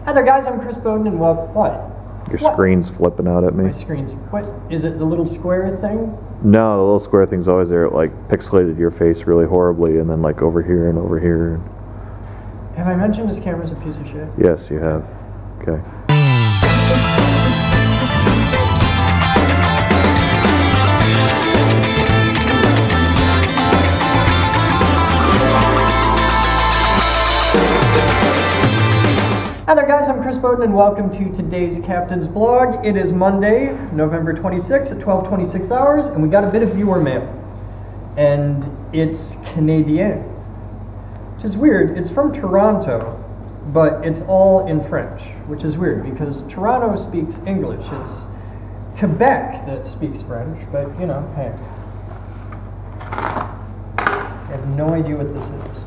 Hi there, guys. I'm Chris Boden, and what? Your screen's flipping out at me. My screen's... What? Is it the little square thing? No, the little square thing's always there. It, like, pixelated your face really horribly, and then, like, over here and over here. Have I mentioned this camera's a piece of shit? Yes, you have. Okay. Hi there, guys. I'm Chris Boden, and welcome to today's Captain's Blog. It is Monday, November 26th at 12:26 hours, and we got a bit of viewer mail. And it's Canadien, which is weird. It's from Toronto, but it's all in French, which is weird because Toronto speaks English. It's Quebec that speaks French, but you know, hey. I have no idea what this is.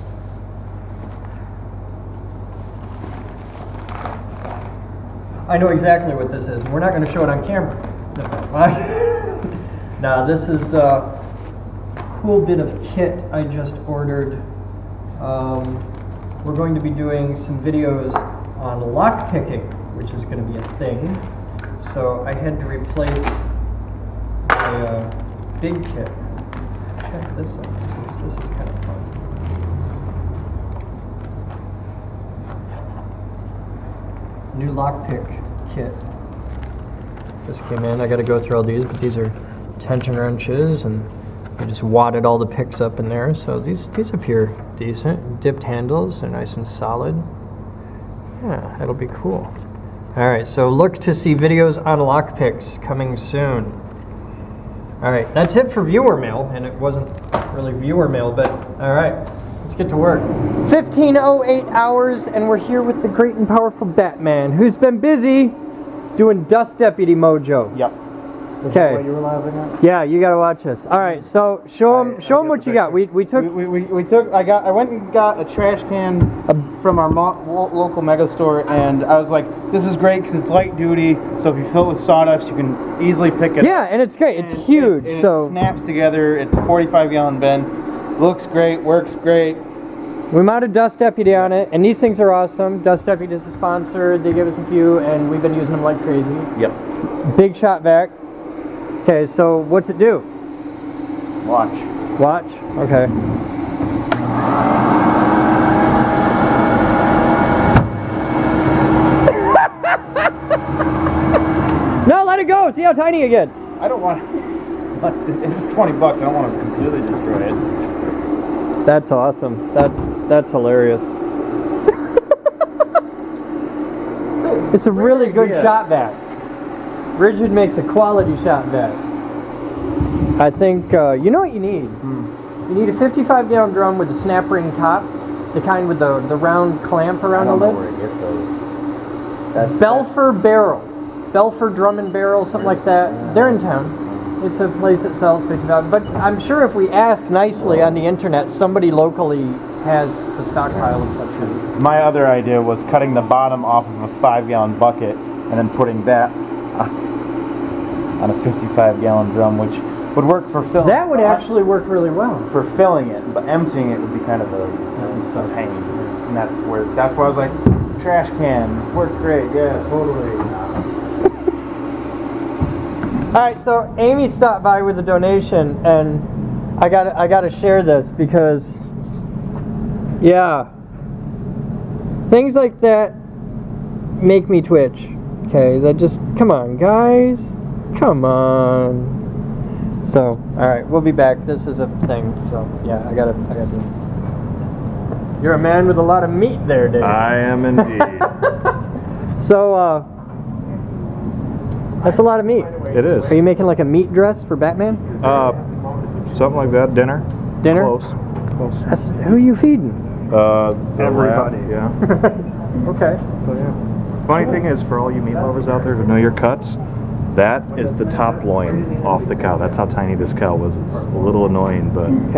I know exactly what this is, and we're not going to show it on camera. Now, this is a cool bit of kit I just ordered. We're going to be doing some videos on lock picking, which is going to be a thing. So I had to replace my big kit. Check this out. This is kind of fun. New lockpick kit just came in. I got to go through all these, but these are tension wrenches, and I just wadded all the picks up in there. So these appear decent. Dipped handles, they're nice and solid. Yeah, that'll be cool. All right, so look to see videos on lockpicks coming soon. All right, that's it for viewer mail, and it wasn't really viewer mail, but all right. Let's get to work. 15:08 hours, and we're here with the great and powerful Batman, who's been busy doing Dust Deputy Mojo. Yep. Okay. What you were laughing at? Yeah, you gotta watch this. All right, so show him what you got. We took. I went and got a trash can from our local mega store, and I was like, this is great because it's light duty. So if you fill it with sawdust, you can easily pick it up. Yeah, and it's great. It's huge. It so snaps together. It's a 45-gallon bin. Looks great, works great. We mounted Dust Deputy on it, and these things are awesome. Dust Deputy is a sponsor. They give us a few, and we've been using them like crazy. Yep. Big shot vac. Okay, so what's it do? Watch. Watch? Okay. No, let it go. See how tiny it gets. I don't want to. It was $20. I don't want to completely destroy it. That's awesome. That's hilarious. It's a really good shot vac. Rigid makes a quality shot vac. I think, you know what you need? You need a 55-gallon drum with a snap ring top, the kind with the round clamp around the lid. I don't know where to get those. Belfer Barrel. Belfer Drum and Barrel, something like that. They're in town. It's a place that sells 55, but I'm sure if we ask nicely on the internet, somebody locally has a stockpile of such things. My other idea was cutting the bottom off of a 5-gallon bucket and then putting that on a 55-gallon drum, which would work for filling. That would actually work really well. For filling it, but emptying it would be kind of a pain. And that's why I was like, trash can, works great, yeah, totally. All right, so Amy stopped by with a donation, and I gotta share this because, yeah, things like that make me twitch. Okay, that just come on, guys, come on. So, all right, we'll be back. This is a thing. So, yeah, I gotta do it. You're a man with a lot of meat there, Dave. I am indeed. So, that's a lot of meat. It is. Are you making like a meat dress for Batman? Something like that. Dinner. Dinner? Close. Who are you feeding? Everybody. Yeah. Okay. So, yeah. Funny thing is, for all you meat lovers out there who know your cuts, that is the top loin off the cow. That's how tiny this cow was. It's a little annoying, but it's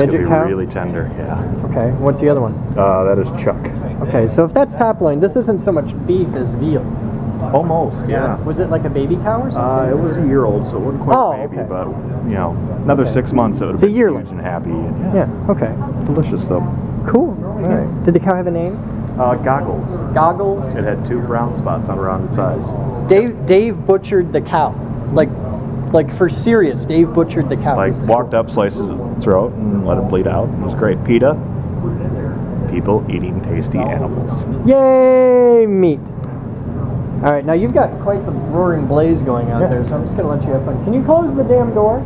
going to be really tender. Yeah. Okay. What's the other one? That is chuck. Okay, so if that's top loin, this isn't so much beef as veal. Almost, yeah. Was it like a baby cow or something? It was a year old, so it wasn't quite baby, but you know, another 6 months, it would have been huge and happy. And, yeah. Okay. Delicious though. Cool. All right. Did the cow have a name? Goggles. Goggles. It had 2 brown spots on around its eyes. Dave butchered the cow. Like for serious, Dave butchered the cow. Like, walked up, sliced its throat, and let it bleed out. It was great. PETA. People eating tasty animals. Yay, meat. All right, now you've got quite the roaring blaze going out there, so I'm just going to let you have fun. Can you close the damn door?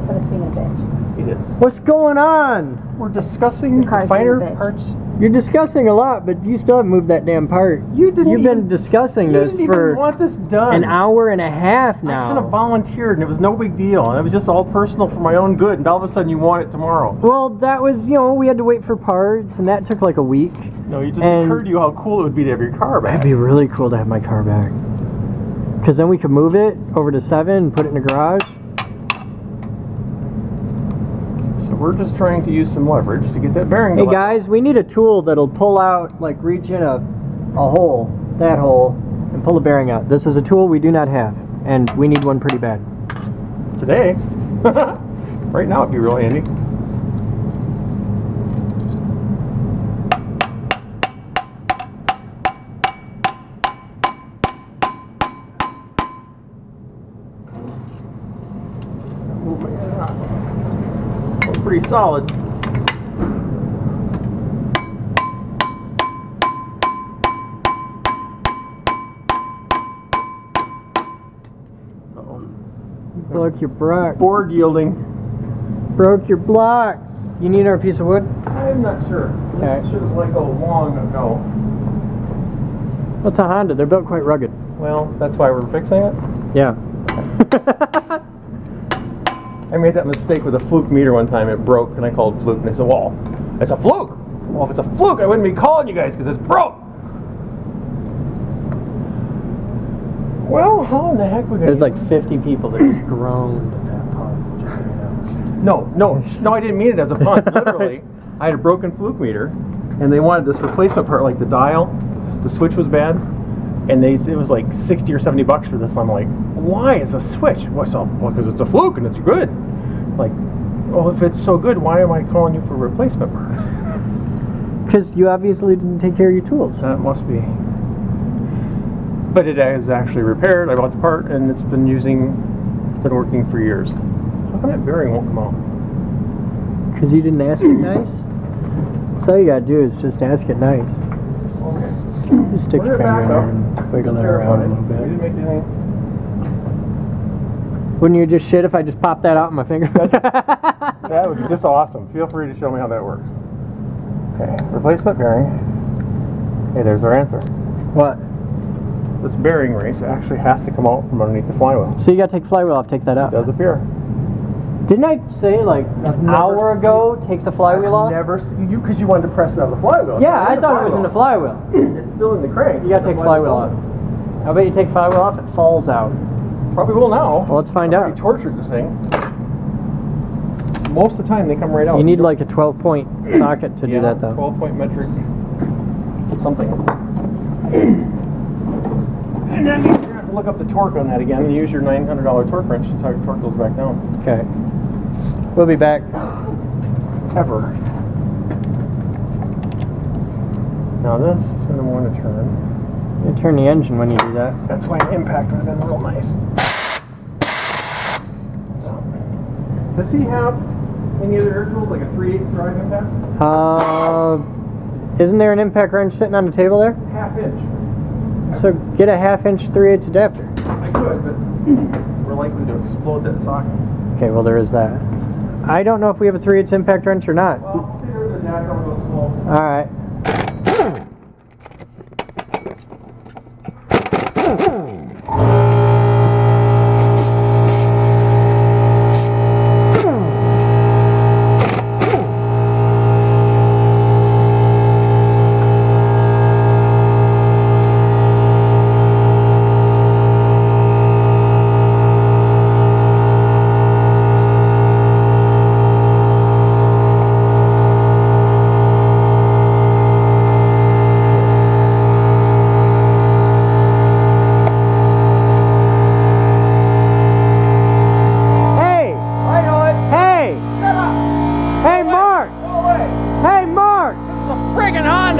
But it's being a bitch. It is. What's going on? We're discussing The car's finer being a bitch. parts. You're discussing a lot, but you still haven't moved that damn part. You've been discussing You this didn't even for want this done. an hour and a half I kind of now. volunteered, and it was no big deal. And it was just all personal for my own good. And all of a sudden, you want it tomorrow. Well, that was, we had to wait for parts, and that took like a week. No, it just And- occurred to you how cool it would be to have your car back. It'd be really cool to have my car back. Because then we could move it over to 7 and put it in the garage. So we're just trying to use some leverage to get that bearing. Hey guys, we need a tool that'll pull out, like reach in a hole, that hole, and pull the bearing out. This is a tool we do not have, and we need one pretty bad. Today. Right now, it'd be real handy. Pretty solid. Broke your block. Board yielding. Broke your block. You need our piece of wood? I'm not sure. Okay. This was like a long ago. What's a Honda? They're built quite rugged. Well, that's why we're fixing it. Yeah. I made that mistake with a fluke meter one time. It broke, and I called Fluke, and they said, "Well, it's a fluke." Well, if it's a fluke, I wouldn't be calling you guys because it's broke. Well, how in the heck we gonna? There's like 50 people that just groaned at that part. Just so you know. No, I didn't mean it as a pun. Literally, I had a broken fluke meter, and they wanted this replacement part, like the dial. The switch was bad, and it was like $60 or $70 for this. I'm like, why is a switch? Well, because it's a fluke and it's good. Like, well, if it's so good, why am I calling you for a replacement part? Because you obviously didn't take care of your tools. That must be. But it is actually repaired. I bought the part, and it's been working for years. How come that bearing won't come out? Because you didn't ask it nice? That's all you gotta do is just ask it nice. Okay. Just stick your finger in there and wiggle it around a little We didn't bit. make anything. Wouldn't you just shit if I just popped that out in my finger? That would be just awesome. Feel free to show me how that works. Okay, replacement bearing. Hey, there's our answer. What? This bearing race actually has to come out from underneath the flywheel. So you gotta take the flywheel off, take that It out. does appear. Didn't I say like an hour ago, take the flywheel off? Never seen you because you wanted to press it on the flywheel. Yeah, I thought it was in the flywheel. It's still in the crank. You gotta take the flywheel off. I bet you take the flywheel off, it falls out. Probably will now. Well, let's find I've out. already tortured this thing. Most of the time they come right out. You need like a 12-point socket to do that though. 12-point metric something. And then you're gonna have to look up the torque on that again and use your $900 torque wrench to torque those back down. Okay. We'll be back. Ever. Now this is going to want to turn. You turn the engine when you do that. That's why an impact would have been real nice. Does he have any other air tools, like a 3/8 drive impact? Isn't there an impact wrench sitting on the table there? Half inch. So get a 1/2-inch 3/8 adapter. I could, but we're likely to explode that socket. Okay, well there is that. I don't know if we have a 3/8 impact wrench or not. Well, there's an adapter on those small. Alright.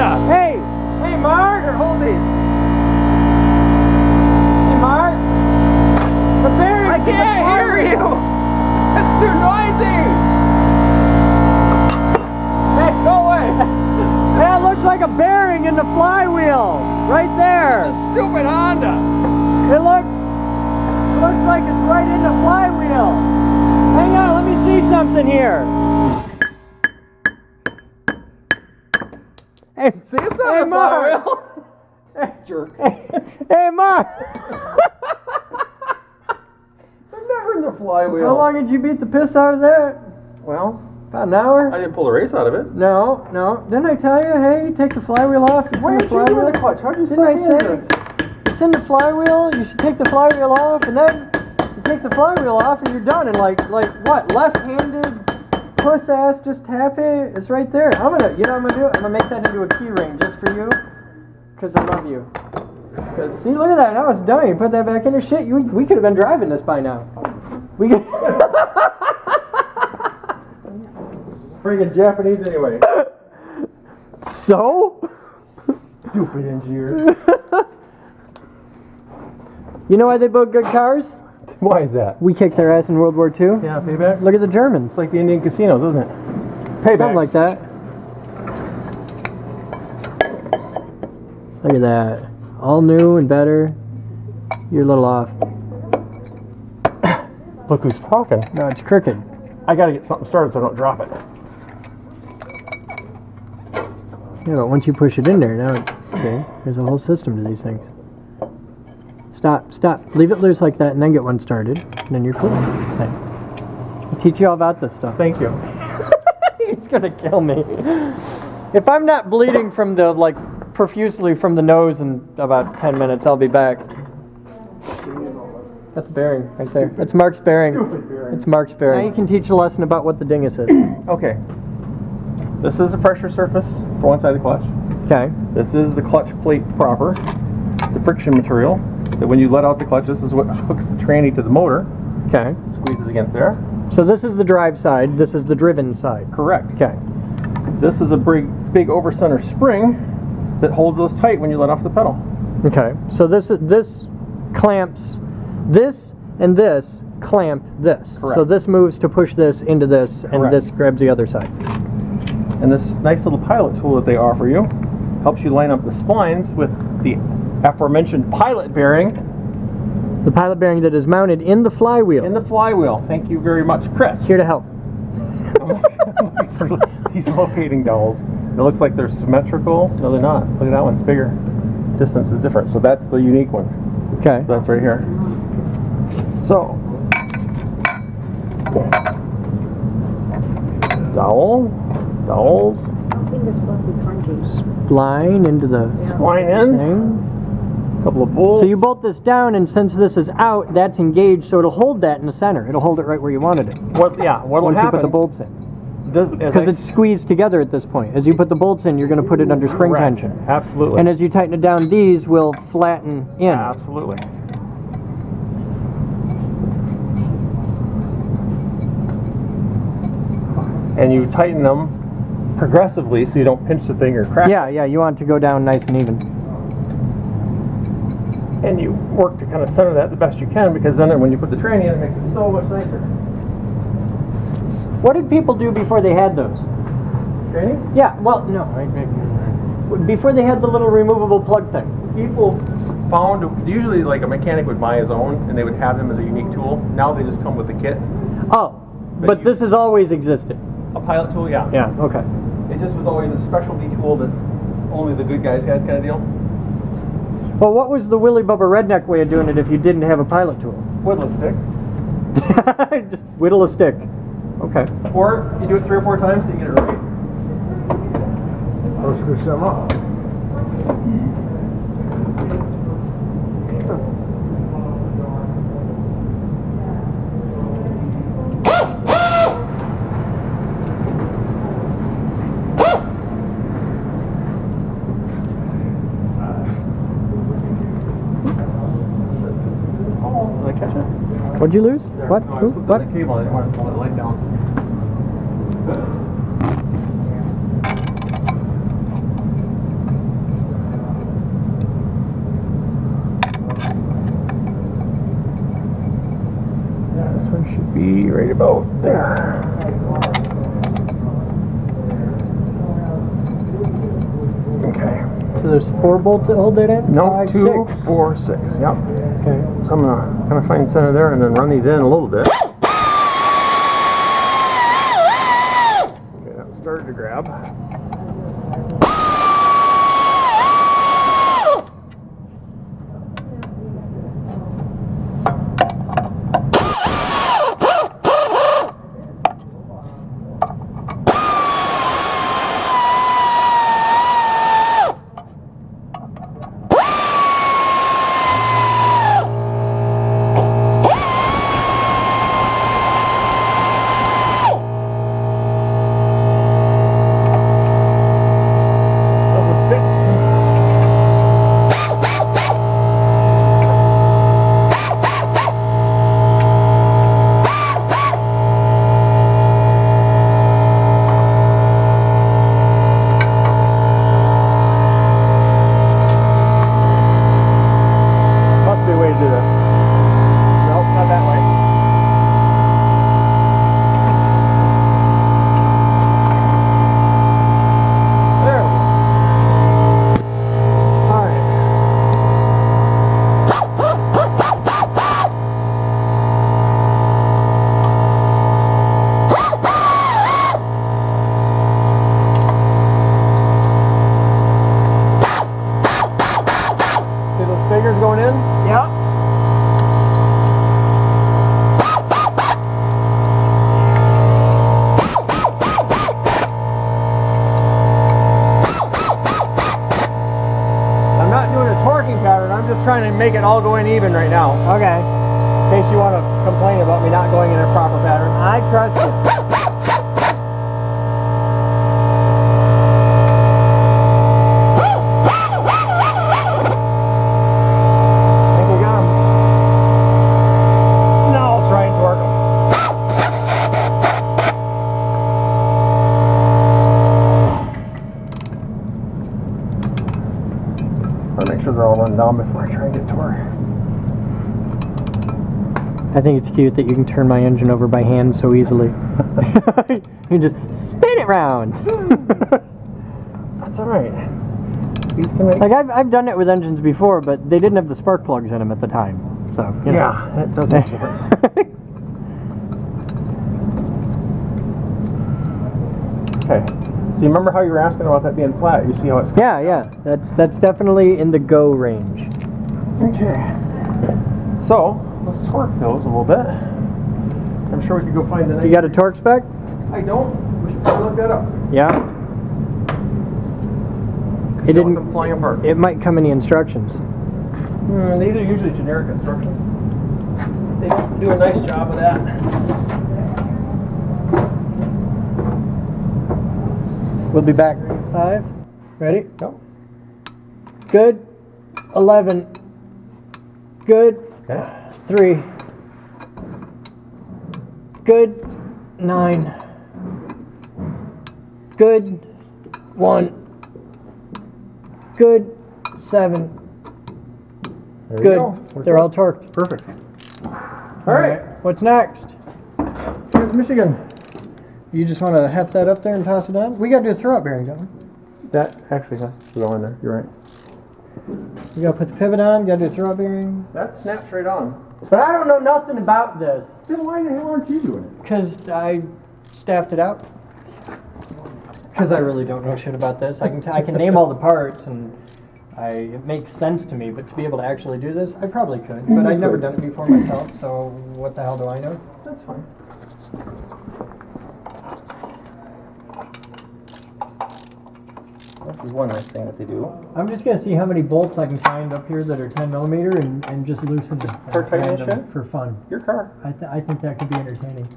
Honda! Hey! Hey, Mark! Here, hold these. Hey, Mark! The bearings I in the can't hear flywheel. you! It's too noisy! Hey, Go away! that looks like a bearing in the flywheel! Right there! Stupid Honda! It looks like it's right in the flywheel. Hang on, let me see something here. Hey, See, it's not hey, a Mark. flywheel. Jerk. Hey, Mark. I'm never in the flywheel. How long did you beat the piss out of that? Well, About an hour? I didn't pull the race out of it. No. Didn't I tell you? Hey, take the flywheel off. It's Why in the aren't you doing flywheel. the clutch? How'd you Didn't I suck me into say this? it's in the flywheel? You should take the flywheel off, and then you take the flywheel off, and you're done. And like what? Left-handed puss ass, just tap it. It's right there. You know what I'm gonna do? I'm gonna make that into a key ring just for you, cause I love you. Cause see, look at that. Now it's done. You put that back in there. Shit, we could have been driving this by now. We could. Freaking Japanese anyway. So? Stupid engineers. You know why they built good cars? Why is that? We kicked their ass in World War II. Yeah, paybacks. Look at the Germans. It's like the Indian casinos, isn't it? Paybacks. Something like that. Look at that. All new and better. You're a little off. Look who's talking. No, it's crooked. I gotta get something started so I don't drop it. Yeah, but once you push it in there, now, see, there's a whole system to these things. Stop. Leave it loose like that and then get one started. And then you're cool. Okay. I'll teach you all about this stuff. Thank you. He's gonna kill me. If I'm not bleeding from the, profusely from the nose in about 10 minutes, I'll be back. That's a bearing right there. It's Mark's bearing. Stupid bearing. It's Mark's bearing. Now you can teach a lesson about what the dingus is. Okay. This is the pressure surface for one side of the clutch. Okay. This is the clutch plate proper. The friction material. That when you let out the clutch, this is what hooks the tranny to the motor. Okay. Squeezes against there. So this is the drive side. This is the driven side. Correct. Okay. This is a big over center spring that holds those tight when you let off the pedal. Okay. So this clamps this, and this clamp this. Correct. So this moves to push this into this, and Correct. this grabs the other side. And this nice little pilot tool that they offer you helps you line up the splines with the aforementioned pilot bearing The pilot bearing that is mounted in the flywheel. in the flywheel. Thank you very much, Chris. Here to help. For these locating dowels. It looks like they're symmetrical. No, they're not. Look at that one. It's bigger. Distance is different. So that's the unique one. Okay. So that's right here. So, dowels, I think they're supposed to be crunchy. Spline into the spline in, thing. couple of bolts. So you bolt this down, and since this is out, that's engaged, so it'll hold that in the center. It'll hold it right where you wanted it. What'll Once you happen? put the bolts in. Because Because it's squeezed together at this point. As you put the bolts in, you're going to put it under spring tension. Absolutely. And as you tighten it down, these will flatten in. Absolutely. And you tighten them progressively so you don't pinch the thing or crack Yeah, you want it to go down nice and even. it. And you work to kind of center that the best you can, because then when you put the tranny in, it makes it so much nicer. What did people do before they had those? Trannies? Yeah, well, no. Before they had the little removable plug thing. People found, usually like a mechanic would buy his own and they would have them as a unique tool. Now they just come with the kit. Oh, but this has always existed. A pilot tool, yeah. Yeah, okay. It just was always a specialty tool that only the good guys had, kind of deal. Well, what was the Willy Bubba redneck way of doing it if you didn't have a pilot tool? Whittle a stick. Just whittle a stick. Okay. Or you do it 3 or 4 times till you get it right. Or screw some up. Did I catch it? What'd you lose? What? No, I Who? flipped What? the cable. I didn't want to pull that light down. be right about there. Okay. So there's 4 bolts that hold it in? No, 5, 2, 6. 4, 6. Yep. Okay. So I'm gonna find center there and then run these in a little bit. Okay, that started to grab. Going in? Yep. I'm not doing a torquing pattern, I'm just trying to make it all go in even right now. Okay. In case you want to complain about me not going in a proper pattern. I trust you. Think we got 'em? No, I'll try and torque 'em. I'll make sure they're all run down before I try and get to her. I think it's cute that you can turn my engine over by hand so easily. You can just spin it round. That's alright. These can make... Like I've done it with engines before, but they didn't have the spark plugs in them at the time. So, you know. Yeah, that does make a difference. Okay. So you remember how you were asking about that being flat? You see how it's... Yeah. That's definitely in the go range. Okay. So, let's torque those a little bit. I'm sure we could go find the next... You got a torque spec? I don't. We should probably look that up. Yeah. It didn't... them flying apart. It might come in the instructions. These are usually generic instructions. They don't do a nice job of that. We'll be back. 5. Ready? Go. Good. 11. Good. Okay. 3. Good. 9. Good. 1. Good. 7. There you Good. go. They're all torqued. Perfect. All right. What's next? Here's Michigan. You just want to heft that up there and toss it on? We got to do a throw-up bearing, don't we? That actually has to go in there. You're right. We got to put the pivot on. Got to do a throw-up bearing. That snaps right on. But I don't know nothing about this. Then why the hell aren't you doing it? Because I staffed it out. Because I really don't know shit about this. I can name all the parts and it makes sense to me, but to be able to actually do this, I probably could. But I've never done it before myself, so what the hell do I know? That's fine. This is one nice thing that they do. I'm just going to see how many bolts I can find up here that are 10 millimeter and just loosen just for tightening shit? for fun. Your car. I think that could be entertaining.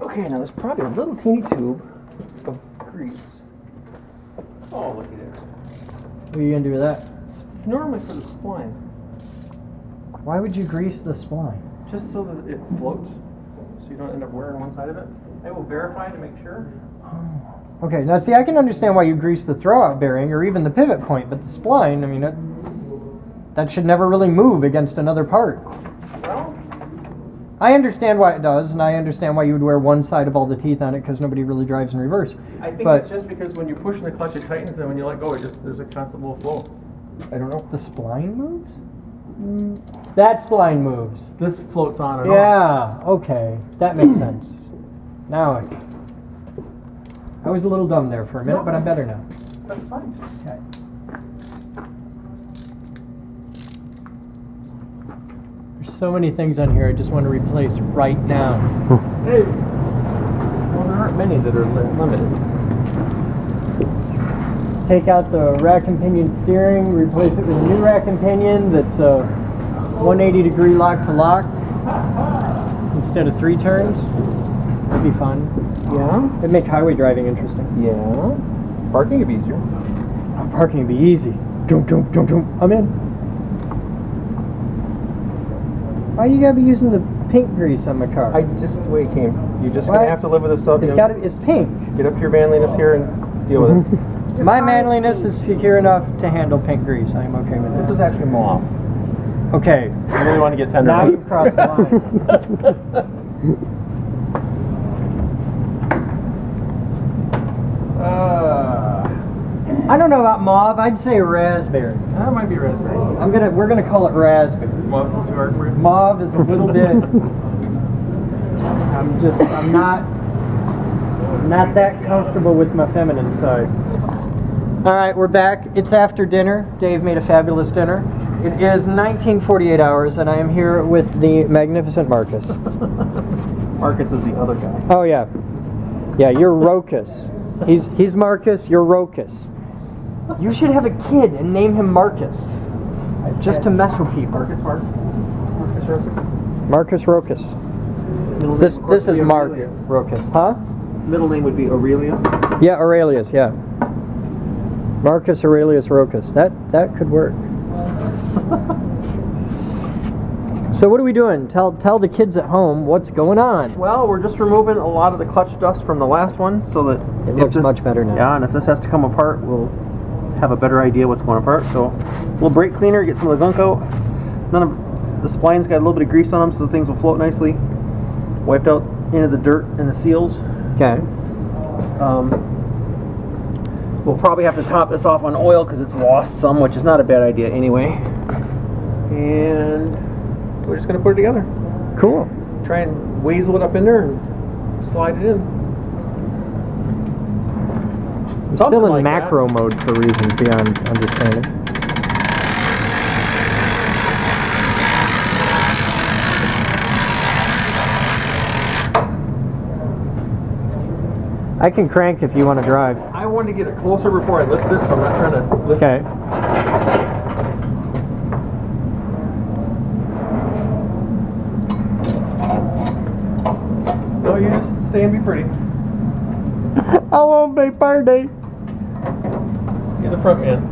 Okay, now there's probably a little teeny tube of grease. Oh, look at it. What are you going to do with that? It's normally for the spline. Why would you grease the spline? Just so that it floats, so you don't end up wearing one side of it. I will verify to make sure. Oh. Okay, now see, I can understand why you grease the throwout bearing or even the pivot point, but the spline, I mean, that should never really move against another part. Well, I understand why it does, and I understand why you would wear one side of all the teeth on it because nobody really drives in reverse. I think But it's just because when you're pushing the clutch, it tightens, and when you let go, there's a constant little flow. I don't know. the spline moves? That spline moves. This floats on and off. Yeah, okay. That makes sense. Now I was a little dumb there for a minute, but I'm better now. That's fine. Okay. There's so many things on here I just want to replace right now. Hey. Well, there aren't many that are limited. Take out the rack and pinion steering, replace it with a new rack and pinion that's a 180-degree lock to lock instead of 3 turns. That'd be fun. Yeah. It'd make highway driving interesting. Yeah. Parking would be easier. Parking would be easy. Jump, jump, jump, jump. I'm in. Why you gotta be using the pink grease on my car? Just the way it came. You're just Why? gonna have to live with this up. It's it's pink. Get up to your manliness here and deal with it. My manliness is secure enough to handle pink grease. I'm okay with This this. is actually mauve. Okay. I really want to get tender. Now you've crossed the line. I don't know about mauve. I'd say raspberry. That might be raspberry. We're gonna call it raspberry. Mauve's a little too hard for you. Mauve is a little bit. I'm not that comfortable with my feminine side. All right, we're back. It's after dinner. Dave made a fabulous dinner. It is 1948 hours, and I am here with the magnificent Marcus. Marcus is the other guy. Oh yeah, yeah. You're Rocus. He's Marcus. You're Rocus. You should have a kid and name him Marcus, just to mess with people. Marcus Rocus. Marcus Rocus. This is Mark Rocus, huh? Middle name would be Aurelius. Yeah, Aurelius. Yeah. Marcus Aurelius Rocus. That could work. So what are we doing? Tell the kids at home what's going on. Well, we're just removing a lot of the clutch dust from the last one so that It looks much better now. Yeah, and if this has to come apart, we'll have a better idea what's going apart. So we'll brake cleaner, get some of the gunk out. None of the splines got a little bit of grease on them, so the things will float nicely. Wiped out into the dirt and the seals. Okay. We'll probably have to top this off on oil because it's lost some, which is not a bad idea anyway. And we're just going to put it together. Cool. Try and weasel it up in there and slide it in. I'm Something still in like macro mode for reasons beyond understanding. I can crank if you want to drive. I wanted to get it closer before I lifted it, so I'm not trying to lift Okay. it. No, you just stay and be pretty. I won't be party. Get the front end.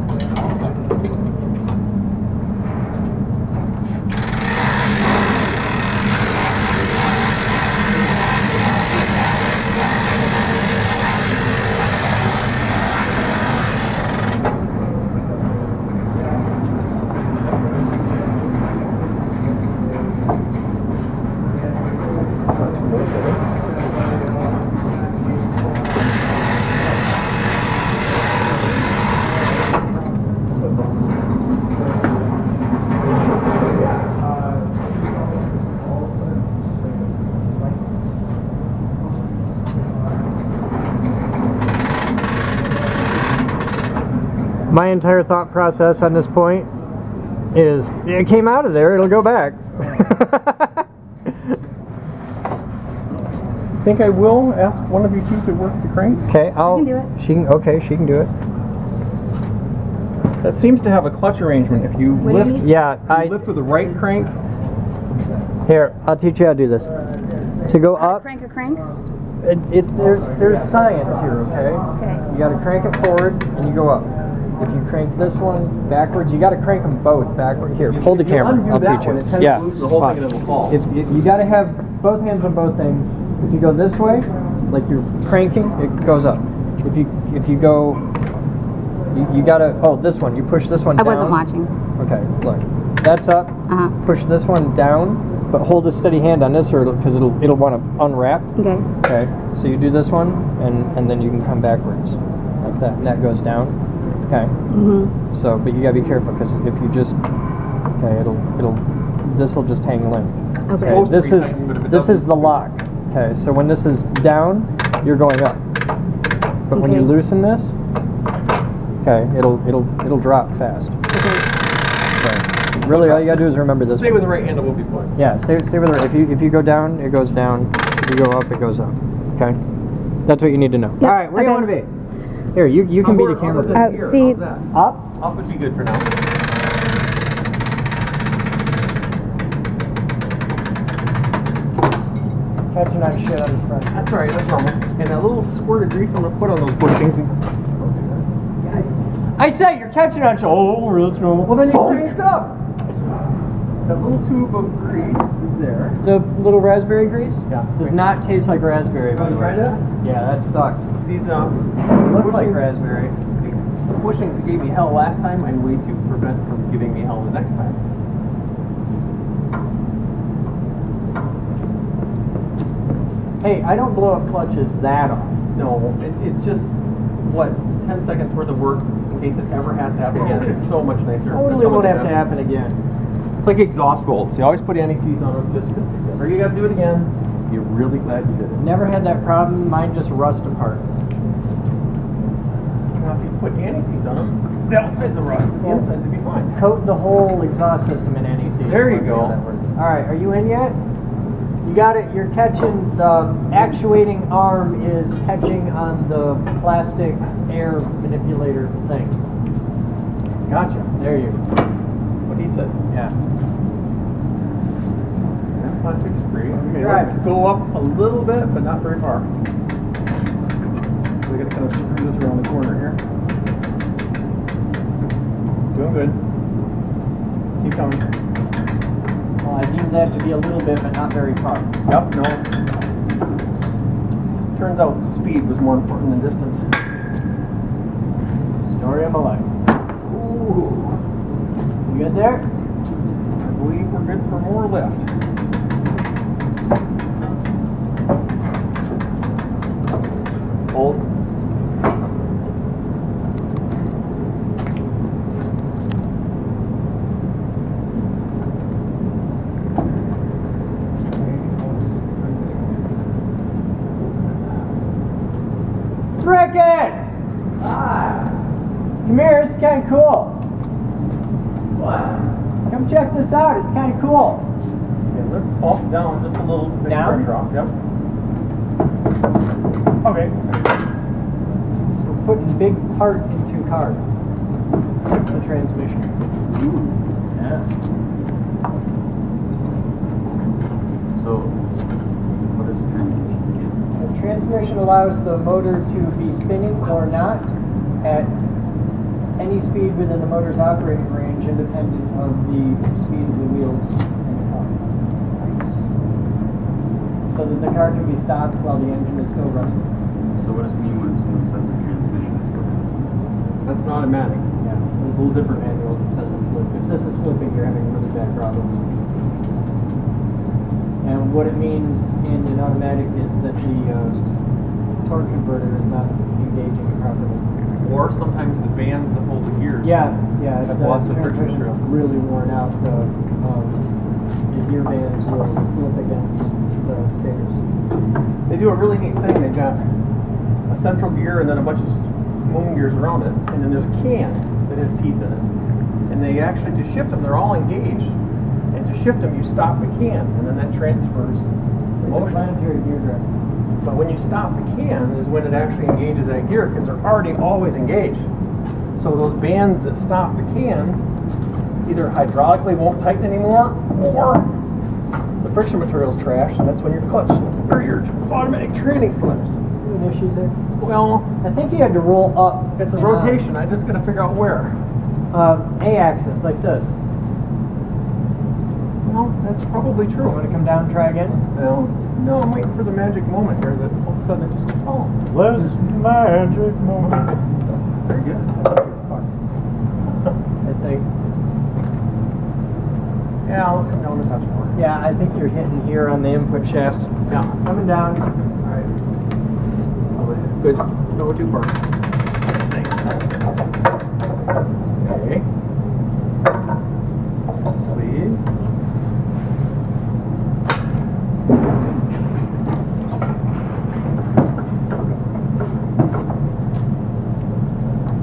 My entire thought process on this point is, it came out of there, it'll go back. I think I will ask one of you two to work the cranks. Okay, I'll. can do it. She can do it. That seems to have a clutch arrangement. If you What do you lift, need? Yeah, you lift with the right crank. Here, I'll teach you how to do this. To go up, Crank a crank? there's science here, okay? Okay. You gotta crank it forward and you go up. If you crank this one backwards, you gotta crank them both backward. Here, hold the If you camera, undo I'll that teach one, you. it tends to lose the whole thing and it will fall. If you gotta have both hands on both things. If you go this way, like you're cranking, it goes up. If you go, you gotta, oh, this one, you push this one I down. wasn't watching. Okay, look. That's up. Uh-huh. Push this one down, but hold a steady hand on this, or because it'll want to unwrap. Okay. Okay. So you do this one, and then you can come backwards, like that, and that goes down. Okay. Mhm. So, but you gotta be careful because if you just, okay, this will just hang limp. Okay. Okay. This Supposed is to be tight, but if it this is doesn't- the lock. Okay. So when this is down, you're going up. But when you Okay. loosen this, okay, it'll drop fast. Okay. So really, all you gotta do is remember this. Stay with the right handle, we'll be fine. Yeah, stay with the. If you go down, it goes down. If you go up, it goes up. Okay, that's what you need to know. Yep, All right, where do you want okay. to be? Here, you can be the camera. Somewhere other than here, see- how's that? Up. Up would be good for now. Catching on shit on the front. That's all right, that's normal. And that little squirt of grease I'm gonna put on those bushings. I say you're catching on shit. Oh, real trouble. Well, then you cranked up. That little tube of grease is there. The little raspberry grease. Yeah. Does not taste like raspberry. By the way. Try that? Yeah, that sucked. These It looked like bushings- raspberry. These bushings that gave me hell last time, I'm going to prevent from giving me hell the next time. Hey, I don't blow up clutches that often. No, it's just, what, 10 seconds worth of work in case it ever has to happen again. It's so much nicer. Totally won't have to happen again. It's like exhaust bolts. You always put anti-seize on them just because if ever you got to do it again, you're really glad you did it. Never had that problem. Mine just rust apart. Now, if you put anti-seize on them, the outsides will rust, but the insides will be fine. Coat the whole exhaust system in anti-seize. There you Let's see go. how that works. All right, are you in yet? You got it. You're catching the actuating arm is catching on the plastic air manipulator thing. Gotcha. There you go. What he said. Yeah. That plastic's free. Okay, Right. let's go up a little bit, but not very far. So we gotta kind of screw this around the corner here. Doing good. Keep coming. Well, I deemed that to be a little bit, but not very far. Yep, no. Turns out speed was more important than distance. Story of my life. Ooh. You good there? I believe we're good for more lift. Hold. Rickon! Hi! Come here, this is kind of cool. What? Come check this out, it's kind of cool. Okay, lift off, down just a little to take Down? pressure off. Yep. Okay. We're putting big part into car. That's the transmission. Yeah. So, what does the transmission do? The transmission allows the motor to be spinning or not at any speed within the motor's operating range, independent of the speed of the wheels in the car. So that the car can be stopped while the engine is still running. So what does it mean when someone says the transmission is slipping? That's an automatic. Yeah, there's a little different manual that says it's slipping. If this is slipping, you're having really bad problems. And what it means in an automatic is that the torque converter is not engaging properly. Or sometimes the bands that hold the gears. Yeah, Have the lots of friction transmission through. really worn out. The gear bands will slip against the stairs. They do a really neat thing. They got a central gear and then a bunch of moon gears around it. And then there's a can that has teeth in it. And they actually, to shift them, they're all engaged. And to shift them, you stop the can. And then that transfers the It's a motion. planetary gear drive. But when you stop the can is when it actually engages that gear because they're already always engaged. So those bands that stop the can either hydraulically won't tighten anymore or the friction material's trash and that's when your clutch or your automatic training slips. Any issues there? Well, I think he had to roll up. it's a and rotation. I just gotta figure out where. A-axis, like this. Well, that's probably You true. want to come down and try again? Well, no, I'm waiting for the magic moment here that all of a sudden it just goes, oh, This magic moment. very good. I think. Yeah, let's come down a touch more. Yeah, I think you're hitting here on the input shaft. Yeah. Coming down. Alright. Good. Don't go too far. Thanks. Okay. Please.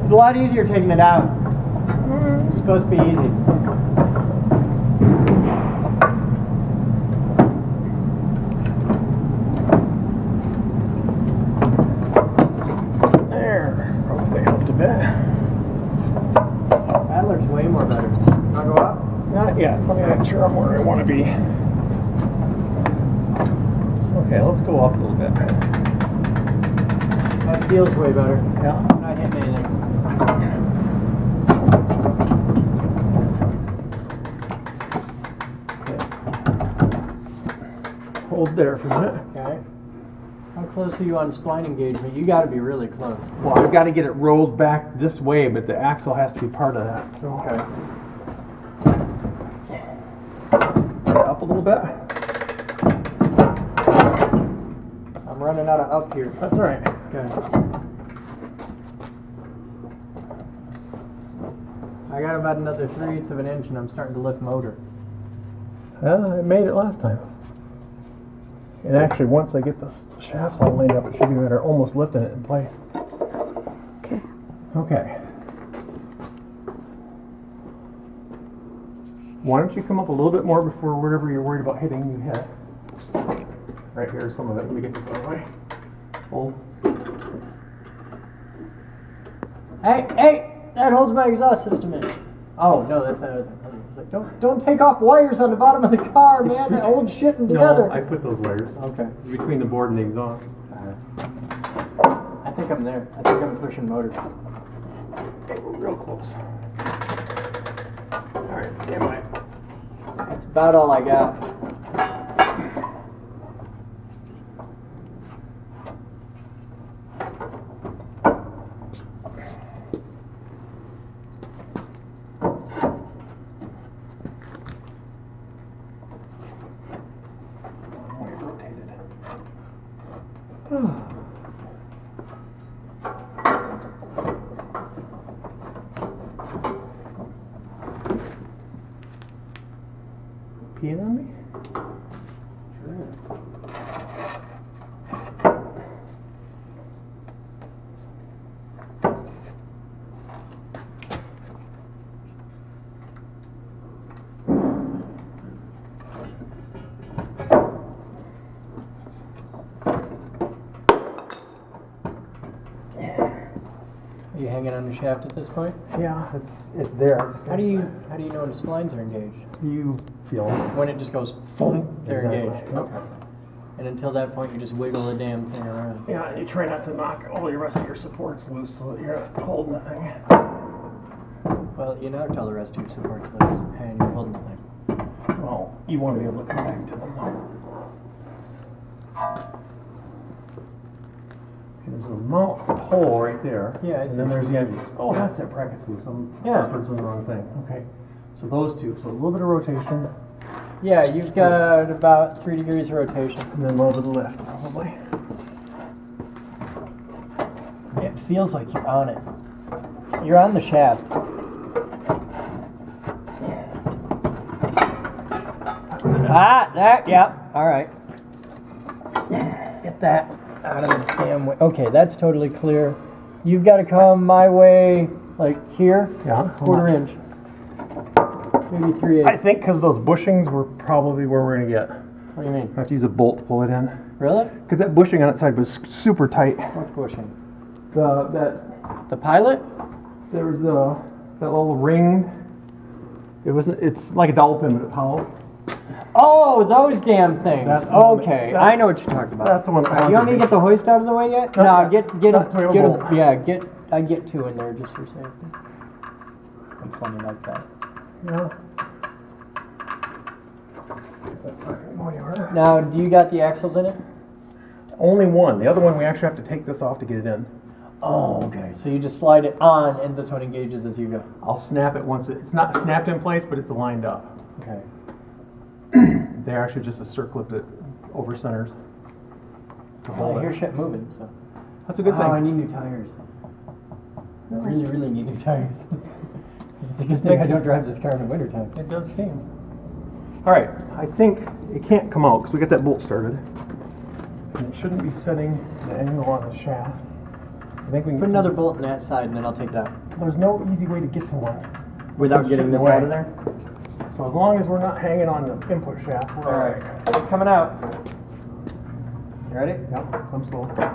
It's a lot easier taking it out. It's supposed to be easy. There. Probably helped a bit. That looks way more better. Wanna go up? Not yet. Let me make sure I'm where I want to be. Okay, let's go up a little bit. That feels way better. Yeah. Not hitting anything. Hold there for a minute. Okay. How close are you on spline engagement? You gotta be really close. Well, I've got to get it rolled back this way, but the axle has to be part of that. So Okay. up a little bit. I'm running out of up here. That's all right. Okay. I got about another 3/8 of an inch and I'm starting to lift motor. I made it last time. And actually, once I get the shafts all lined up, it should be better. Almost lifting it in place. Okay. Okay. Why don't you come up a little bit more before wherever you're worried about hitting, you hit. Right here, some of it. Let me get this out of the way. Hold. Hey! That holds my exhaust system in. Oh, no, that's another thing. I was like, don't take off wires on the bottom of the car, man. That holds shit together. No, I put those wires. Okay. Between the board and the exhaust. I think I'm there. I think I'm pushing motor. Okay, we're real close. Alright, stand by. That's about all I got. Peeing on me? Are you hanging on the shaft at this point? Yeah, it's there. I just How do you know when the splines are engaged? you feel it? When it just goes, boom, they're Exactly. engaged. Yep. Okay. And until that point, you just wiggle the damn thing around. Yeah, and you try not to knock all your rest of your supports loose so that you're not holding the thing. Well, you knocked all the rest of your supports loose, and you're holding the thing. Well, you want to be able to come back to them. Okay, there's a mount hole right there. Yeah, I see. And then there's the edges. Oh, that's it. Bracket's loose. I'm referencing the wrong thing. Okay. So those two. So a little bit of rotation, Yeah, you've got about 3 degrees of rotation. and then a little bit of lift, probably. It feels like you're on it. You're on the shaft. There, yep, alright. Get that out of the damn way. Okay, that's totally clear. You've got to come my way, like here, Yeah. 1/4 inch. Maybe 3/8. I think because those bushings were probably where we're going to get. What do you mean? I have to use a bolt to pull it in. Really? Because that bushing on that side was super tight. What bushing? That The pilot? there was that little ring. It's like a dowel pin, but it's hollow. Oh, those damn things. That's the one Okay, that- I know what you're talking about. that's the one that Alright, you want me to get the hoist out of the way yet? No, No, yeah. get That's where a, we'll go. yeah, I get 2 in there just for safety. I'm funny like that. Yeah. That's not going to go anywhere. Now, do you got the axles in it? Only one. The other one we actually have to take this off to get it in. Oh, okay. So you just slide it on, and this one engages as you go. I'll snap it once it's not snapped in place, but it's lined up. Okay. They actually just a circlip that over centers to hold I hear it. shit moving, so. That's a good Oh, I thing. need new tires. I really, really need new tires. It's a good thing I don't drive this car in the wintertime. It does seem. All right, I think it can't come out because we got that bolt started. And it shouldn't be setting the angle on the shaft. I think we can Put get another some- bolt in that side and then I'll take it out. There's no easy way to get to one. Without Push getting it this away. out of there? So as long as we're not hanging on the input shaft, we're all right. Alright, coming out. You ready? Yep, I'm slow. Okay.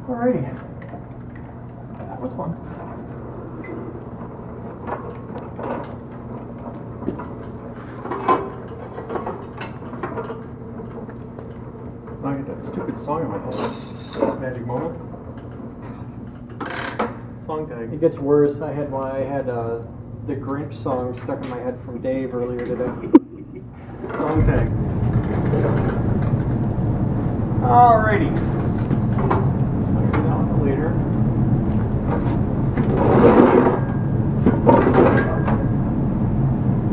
Alrighty. That was fun. Now I get that stupid song in my head. Magic moment. Song tag. It gets worse. I had the Grinch song stuck in my head from Dave earlier today. Song tag. Alrighty. I'll get it out until later.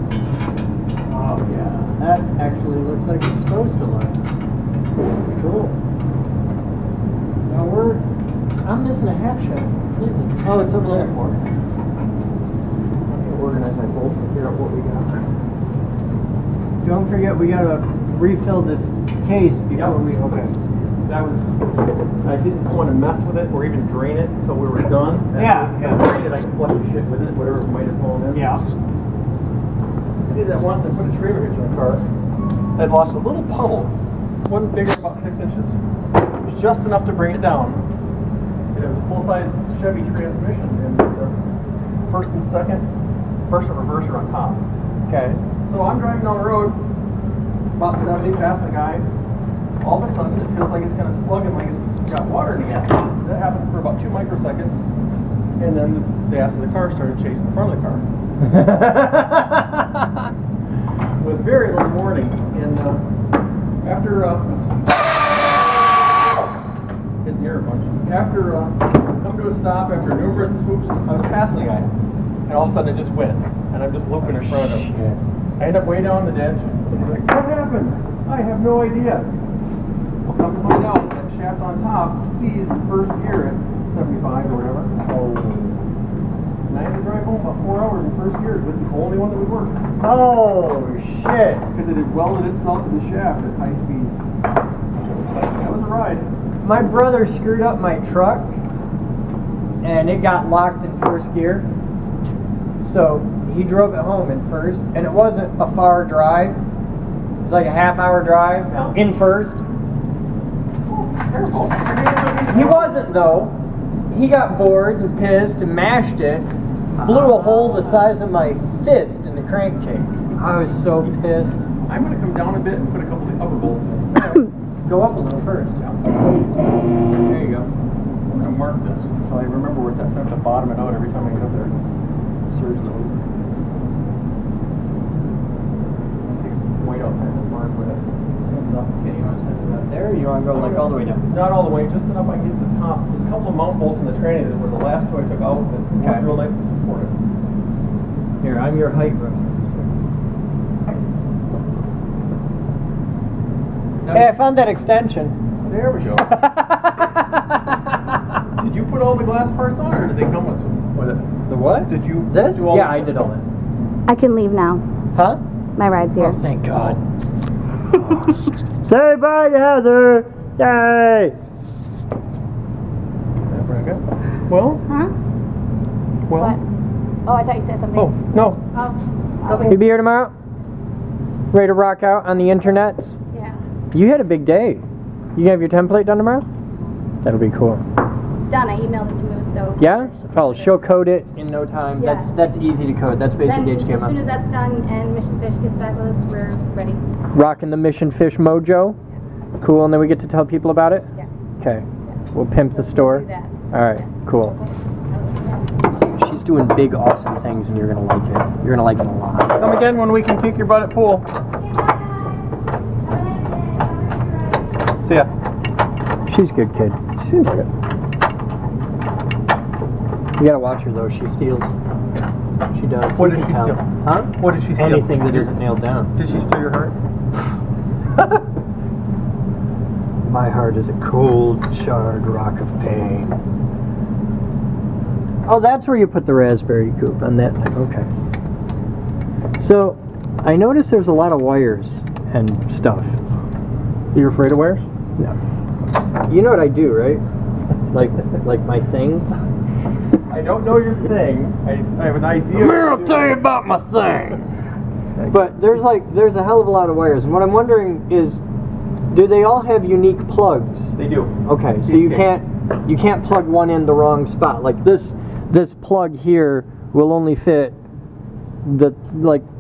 Oh yeah, that actually looks like it's supposed to look. Cool. Now I'm missing a half shaft completely. Oh, it's over there. Let me organize my bolts and figure out what we got. Don't forget, we gotta refill this case before we. Okay. That was, I didn't want to mess with it or even drain it until we were done. Yeah. If I drained it, I could flush the shit with it, whatever might have fallen in. Yeah. I did that once. I put a trailer hitch in the car. I'd lost a little puddle. Wasn't bigger than about 6 inches. It was just enough to bring it down. And it was a full-size Chevy transmission, and the first and reverse are on top. Okay. So I'm driving down the road, about 70, passing a guy. All of a sudden, it feels like it's kind of slugging, like it's got water in the gas. That happened for about 2 microseconds, and then the ass of the car started chasing the front of the car. With very little warning. And after hitting the air a bunch. After coming to a stop, after numerous swoops, I was passing a guy, and all of a sudden it just went, and I'm just looking in front of him. I end up way down the ditch. He's like, "What happened?" I said, "I have no idea." Well, come to find out, that shaft on top seized in first gear at 75 or whatever. Oh. And I had to drive home about 4 hours in first gear because it's the only one that would work. Oh shit! Because it had welded itself to the shaft at high speed. But that was a ride. My brother screwed up my truck, and it got locked in first gear. So he drove it home in first, and it wasn't a far drive. It was like a half-hour drive in first. Careful. He wasn't though. He got bored and pissed and mashed it, blew a hole the size of my fist in the crankcase. I was so pissed. I'm going to come down a bit and put a couple of the upper bolts in. Go up a little first. Yeah. There you go. I'm going to mark this so I remember where it's at, so I have to bottom it out every time I get up there. Surge the hoses. Take a weight out there and mark with it. Heads up. Okay, you want to set it up there, or you want to go like all the way down? Not all the way, just enough I can get to the top. There's a couple of mount bolts in the tranny that were the last two I took out that weren't real nice to support it. Here, I'm your height reference. Hey, I found that extension. There we go. Did you put all the glass parts on, or did they come with it? The what? Did you This? do all Yeah, I did all that. I can leave now. Huh? My ride's here. Oh, thank God. Say bye, Heather! Yay! Well, Huh? well. What? Oh, I thought you said something. Oh, no. Oh. Nothing. You be here tomorrow? Ready to rock out on the internets? Yeah. You had a big day. You have your template done tomorrow? That'll be cool. It's done. I emailed it to Moose, so. Yeah? Oh, she'll code it in no time. Yeah. That's easy to code. That's basic Then, as soon HTML. as that's done and Mission Fish gets back with us, we're ready. Rocking the Mission Fish mojo. Cool, and then we get to tell people about it? Yes. Okay. We'll pimp the store. Do that. Alright, cool. She's doing big, awesome things, and you're gonna like it. You're gonna like it a lot. Come again when we can kick your butt at pool. See ya. She's a good kid. She seems like it. You gotta watch her though, she steals. She does. What You did can she tell. steal? Huh? What did she steal? Anything that isn't nailed down. Did she steal your heart? My heart is a cold, charred rock of pain. Oh, that's where you put the raspberry goop, on that thing. Okay. So, I noticed there's a lot of wires and stuff. You're afraid of wires? No. You know what I do, right? Like my thing? I don't know your thing. I have an idea. I'll tell you about my thing. But there's a hell of a lot of wires, and what I'm wondering is, do they all have unique plugs? They do. Okay, so you can't plug one in the wrong spot. Like this plug here will only fit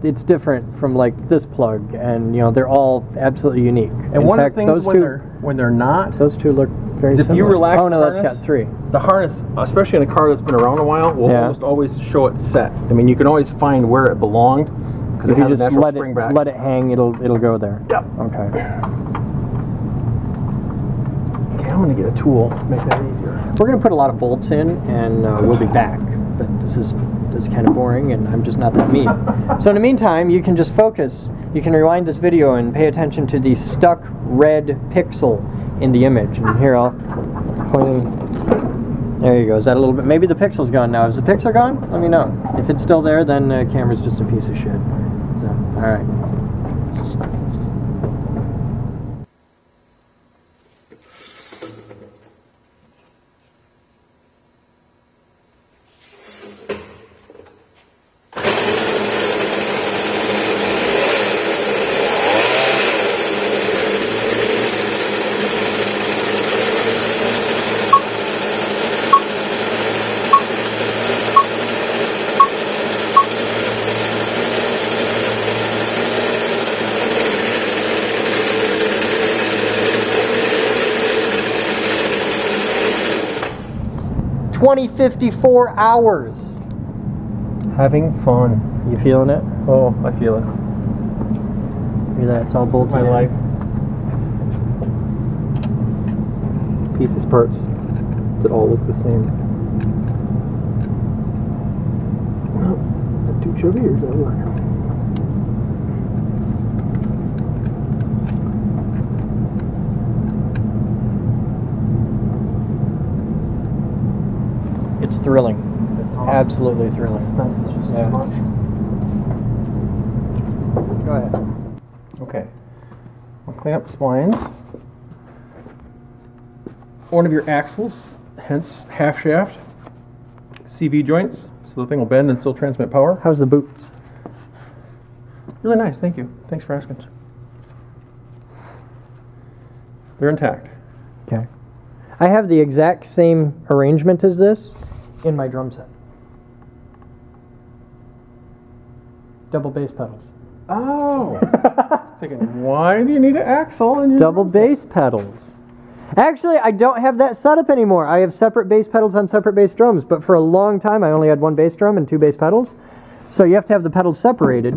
it's different from like this plug, and you know they're all absolutely unique. And in one fact, of the things those when they're not, those two look very is if similar. you relax oh no, the that's harness, got 3. the harness, especially in a car that's been around a while, will almost always show it set. I mean, you can always find where it belonged because If it you has a just natural spring back. let it hang, it'll go there. Yep. Okay. Okay, I'm gonna get a tool to make that easier. We're gonna put a lot of bolts in, and we'll be back. But this is kind of boring, and I'm just not that mean. So in the meantime, you can just focus. You can rewind this video and pay attention to the stuck red pixel in the image. And here I'll clean. There you go. Is that a little bit? Maybe the pixel's gone now. Is the pixel gone? Let me know. If it's still there, then the camera's just a piece of shit. So, all right. $20.54 hours. Having fun. You feeling it? Oh, I feel it. Look at that. It's all bolted My in. life. Pieces, parts that all look the same. Is that too chubby or does that work? It's thrilling. It's awesome. Absolutely thrilling. Suspense is just Yeah. too much. Go ahead. Okay. I'll clean up the splines. One of your axles, hence half shaft, CV joints, so the thing will bend and still transmit power. How's the boots? Really nice, thank you. Thanks for asking. They're intact. Okay. I have the exact same arrangement as this in my drum set. Double bass pedals. Oh! Thinking, why do you need an axle in your Double bass pedals. Actually, I don't have that setup anymore. I have separate bass pedals on separate bass drums, but for a long time I only had one bass drum and 2 bass pedals. So you have to have the pedals separated,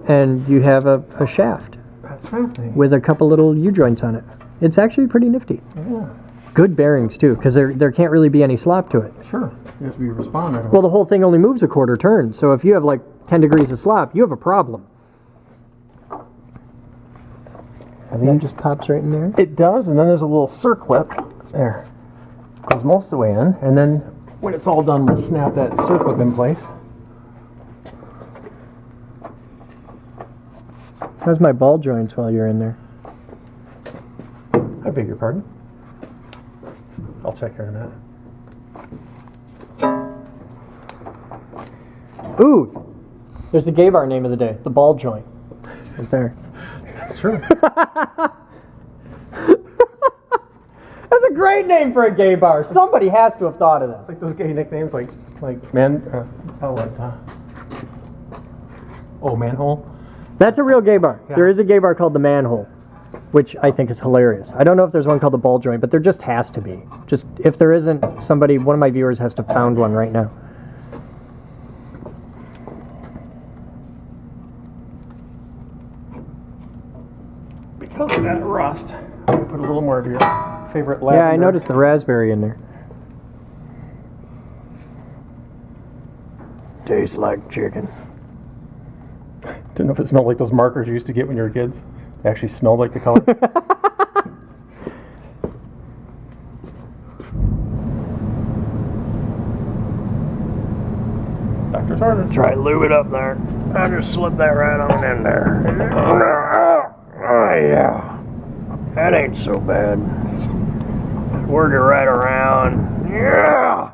and you have a shaft That's fascinating. with a couple little U-joints on it. It's actually pretty nifty. Yeah, Good bearings too, because there can't really be any slop to it. sure. You have to be respond right away. Well, the whole thing only moves a quarter turn, so if you have like 10 degrees of slop, you have a problem. Everything just pops right in there. It does, and then there's a little circlip there. Goes most of the way in, and then when it's all done, we'll snap that circlip in place. How's my ball joints while you're in there? I beg your pardon. I'll check here in a minute. Ooh, there's the gay bar name of the day, the ball joint. Right there. That's true. That's a great name for a gay bar. Somebody has to have thought of that. Like those gay nicknames, like manhole. That's a real gay bar. Yeah. There is a gay bar called the Manhole, which I think is hilarious. I don't know if there's one called the ball joint, but there just has to be. Just if there isn't, one of my viewers has to found one right now. Because of that rust, I'm gonna put a little more of your favorite lavender. Yeah, I noticed the raspberry in there. Tastes like chicken. Didn't know if it smelled like those markers you used to get when you were kids. They actually smelled like the color. Dr. Sargent. Try to lube it up there. I just slip that right on in there. Oh yeah. That ain't so bad. Work it right around. Yeah.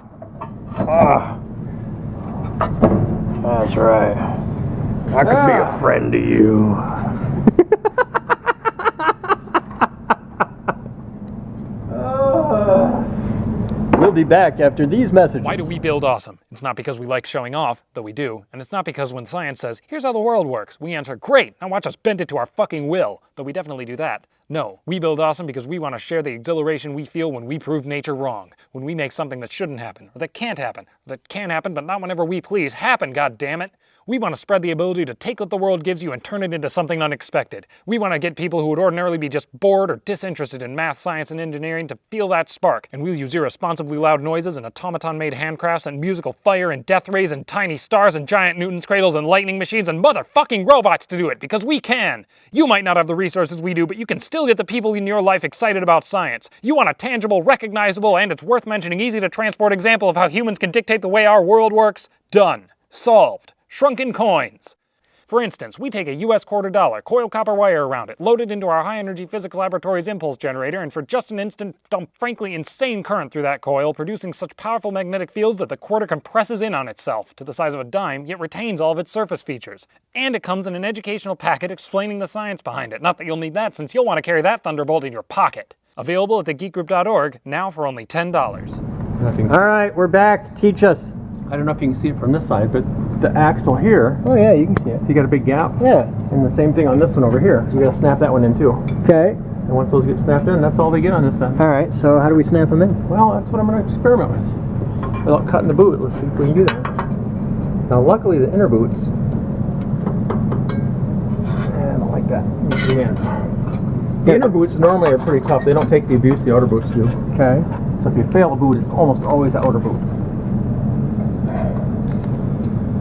Ah. That's right. I could be a friend to you. We'll be back after these messages. Why do we build awesome? It's not because we like showing off, though we do, and it's not because when science says, here's how the world works, we answer, great, now watch us bend it to our fucking will, though we definitely do that. No, we build awesome because we want to share the exhilaration we feel when we prove nature wrong, when we make something that shouldn't happen, or that can't happen, or that can happen but not whenever we please happen, goddammit. We want to spread the ability to take what the world gives you and turn it into something unexpected. We want to get people who would ordinarily be just bored or disinterested in math, science, and engineering to feel that spark, and we'll use irresponsibly loud noises and automaton-made handcrafts and musical fire and death rays and tiny stars and giant Newton's cradles and lightning machines and motherfucking robots to do it, because we can! You might not have the resources we do, but you can still get the people in your life excited about science. You want a tangible, recognizable, and it's worth mentioning easy-to-transport example of how humans can dictate the way our world works? Done. Solved. Shrunken coins. For instance, we take a US $quarter, coil copper wire around it, load it into our high-energy physics laboratory's impulse generator, and for just an instant dump frankly insane current through that coil, producing such powerful magnetic fields that the quarter compresses in on itself to the size of a dime, yet retains all of its surface features. And it comes in an educational packet explaining the science behind it. Not that you'll need that, since you'll want to carry that thunderbolt in your pocket. Available at thegeekgroup.org, now for only $10. All right, we're back. Teach us. I don't know if you can see it from this side, but the axle here, Oh yeah, you can see it. so you got a big gap. Yeah. And the same thing on this one over here, because we got to snap that one in too. Okay. And once those get snapped in, that's all they get on this end. All right. So how do we snap them in? Well, that's what I'm going to experiment with. Without cutting the boot, let's see if we can do that. Now, luckily, the inner boots, I don't like that. The inner boots normally are pretty tough. They don't take the abuse the outer boots do. Okay. So if you fail a boot, it's almost always the outer boot.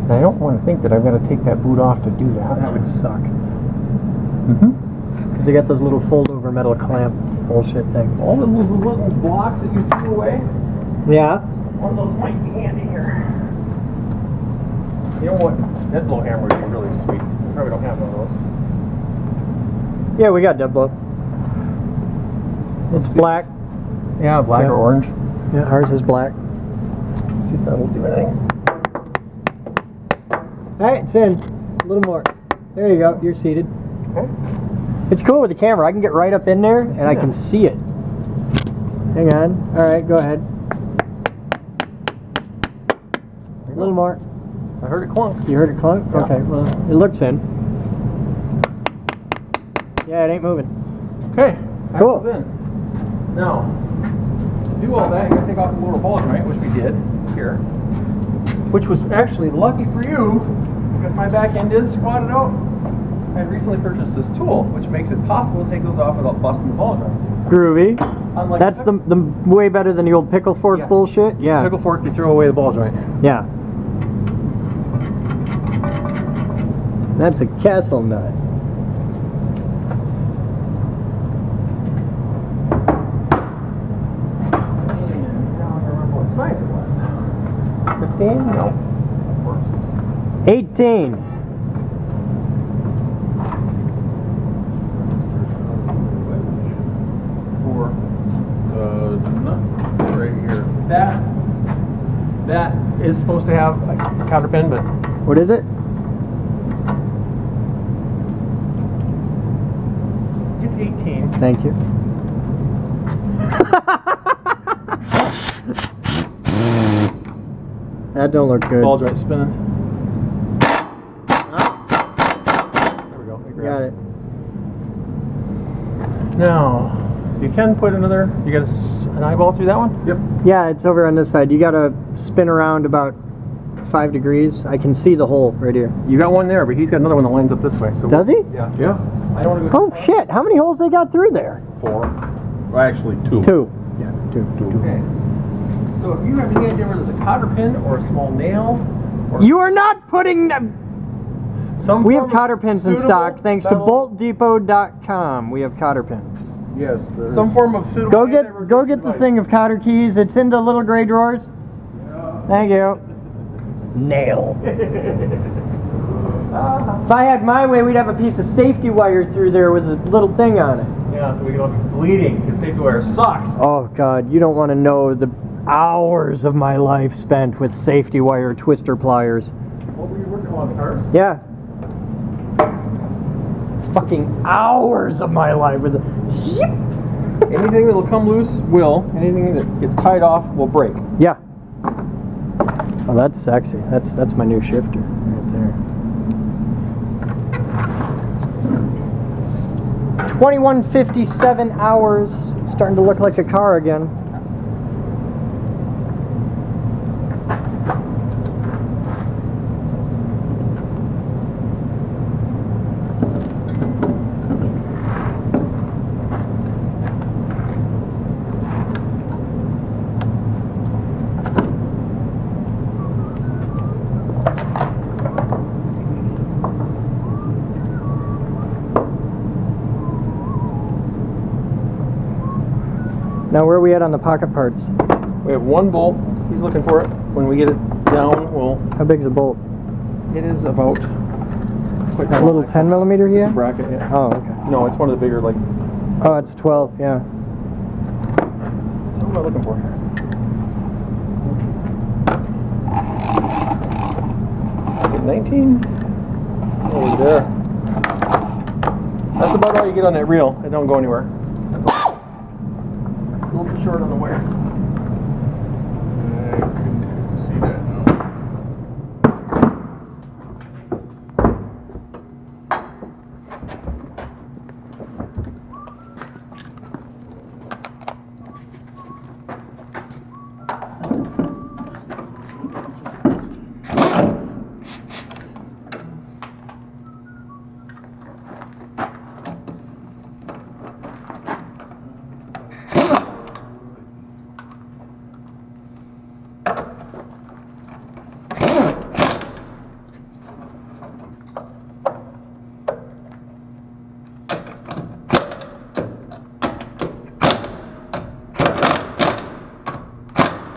And I don't want to think that I've got to take that boot off to do that. That would suck. Mm-hmm. Because they got those little fold-over metal clamp bullshit things. All of those little blocks that you threw away, Yeah. one of those might be handy here. You know what? That blow hammer would be really sweet. We probably don't have one of those. Yeah, we got dead blow. It's black. Yeah, black Yeah. or orange. Yeah, ours is black. Let's see if that'll do anything. All right, it's in. A little more. There you go. You're seated. Okay. It's cool with the camera. I can get right up in there and I can see it. Hang on. All right, go ahead. A little more. I heard it clunk. You heard it clunk? Yeah. Okay, well, it looks in. Yeah, it ain't moving. Okay. Cool. Axle's in. Now, to do all that, you're going to take off the little ball joint, which we did here. Which was actually lucky for you, because my back end is squatted out. I had recently purchased this tool, which makes it possible to take those off without busting the ball joint. Groovy. Unlike That's the way better than the old pickle fork Yes. bullshit? Yeah. Pickle fork, you throw away the ball joint. Yeah. That's a castle nut. And now I remember what size it was. 15? No. Of course. 18. For the nut right here. That is supposed to have a counter pin, but What is it? it's 18. Thank you. That don't look good. Ball joint spinning. There we go. I Got grabbed it. Now, you can put another, you got an eyeball through that one? Yep. Yeah, it's over on this side. You gotta spin around about 5 degrees. I can see the hole right here. You got one there, but he's got another one that lines up this way. So Does he? Yeah. Yeah. I don't want to go Oh shit! How many holes they got through there? 4. Well, actually, 2. 2. Yeah, two. Okay. So if you have any idea where there's a cotter pin or a small nail You are not putting them. Some We have form of cotter pins in suitable stock thanks to metal- boltdepot.com. We have cotter pins. Yes. Some form of suitable. Go get the device. thing of cotter keys. It's in the little gray drawers. Thank you. Nail. If I had my way, we'd have a piece of safety wire through there with a little thing on it. Yeah, so we can all be bleeding because safety wire sucks. Oh God, you don't want to know the hours of my life spent with safety wire twister pliers. What were you working on, the cars? Yeah. Fucking hours of my life with Anything that'll come loose will. Anything that gets tied off will break. Yeah. Oh, that's sexy. That's my new shifter right there. 2157 hours. It's starting to look like a car again. Now, where are we at on the pocket parts? We have one bolt. He's looking for it. When we get it down, we'll. How big's a bolt? It is about. Quite That small, little actually. 10 millimeter It's a here? bracket, yeah. Oh, okay. No, it's one of the bigger, like. Oh, it's 12, yeah. What am I looking for? 19? Over there. That's about all you get on that reel. It don't go anywhere. That's all. A little bit short on the wire. I couldn't see that now.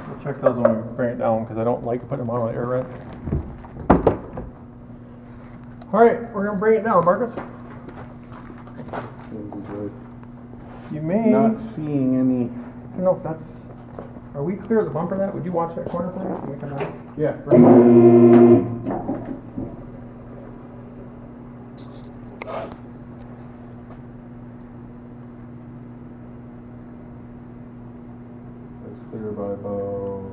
We'll check those when we bring it down because I don't like putting them on an air rent. Alright, we're going to bring it down, Marcus. You may. Not seeing any. I don't know if that's. Are we clear of the bumper that? Would you watch that corner for me? Can we come out? Yeah. It's clear by about.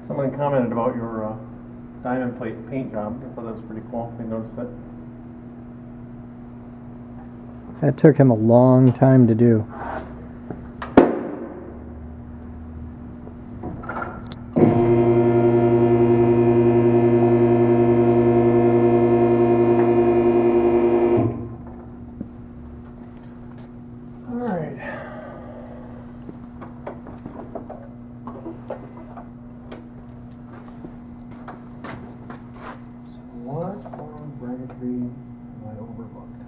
Someone commented about your diamond plate paint job. I thought that was pretty cool. They noticed it. That took him a long time to do. Alright. So what form of bracketry am I overlooked?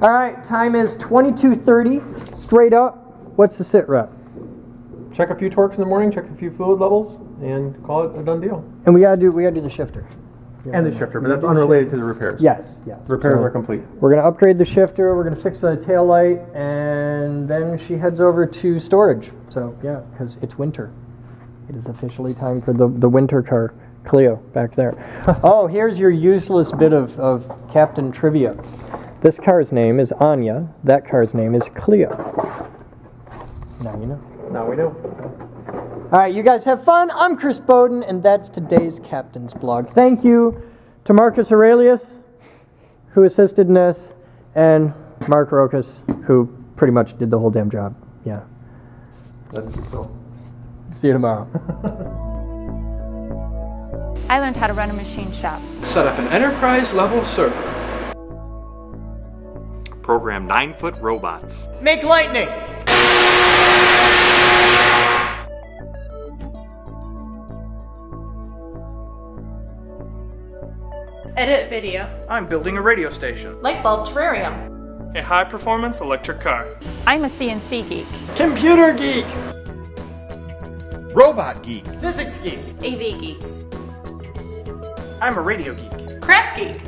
All right, time is 22:30. Straight up. What's the sit rep? Check a few torques in the morning, check a few fluid levels, and call it a done deal. And we gotta do the shifter. And the shifter, but that's unrelated to the repairs. Yes, yes. The repairs So are complete. we're gonna upgrade the shifter. We're gonna fix the tail light, and then she heads over to storage. So yeah, because it's winter. It is officially time for the winter car, Clio, back there. Oh, here's your useless bit of Captain Trivia. This car's name is Anya. That car's name is Clio. Now you know. Now we know. All right, you guys have fun. I'm Chris Boden, and that's today's Captain's Blog. Thank you to Marcus Aurelius, who assisted in this, and Mark Rokas, who pretty much did the whole damn job. Yeah. That'd be cool. See you tomorrow. I learned how to run a machine shop. Set up an enterprise level server. Program 9-foot robots. Make lightning! Edit video. I'm building a radio station. Light bulb terrarium. A high-performance electric car. I'm a CNC geek. Computer geek! Robot geek. Physics geek! AV geek. I'm a radio geek. Craft geek.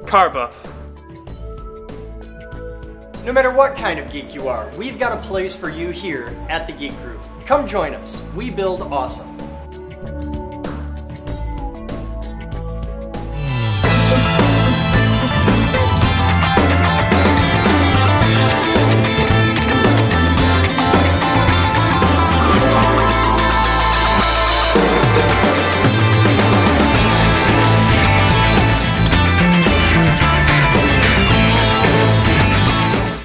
Car buff. No matter what kind of geek you are, we've got a place for you here at the Geek Group. Come join us. We build awesome.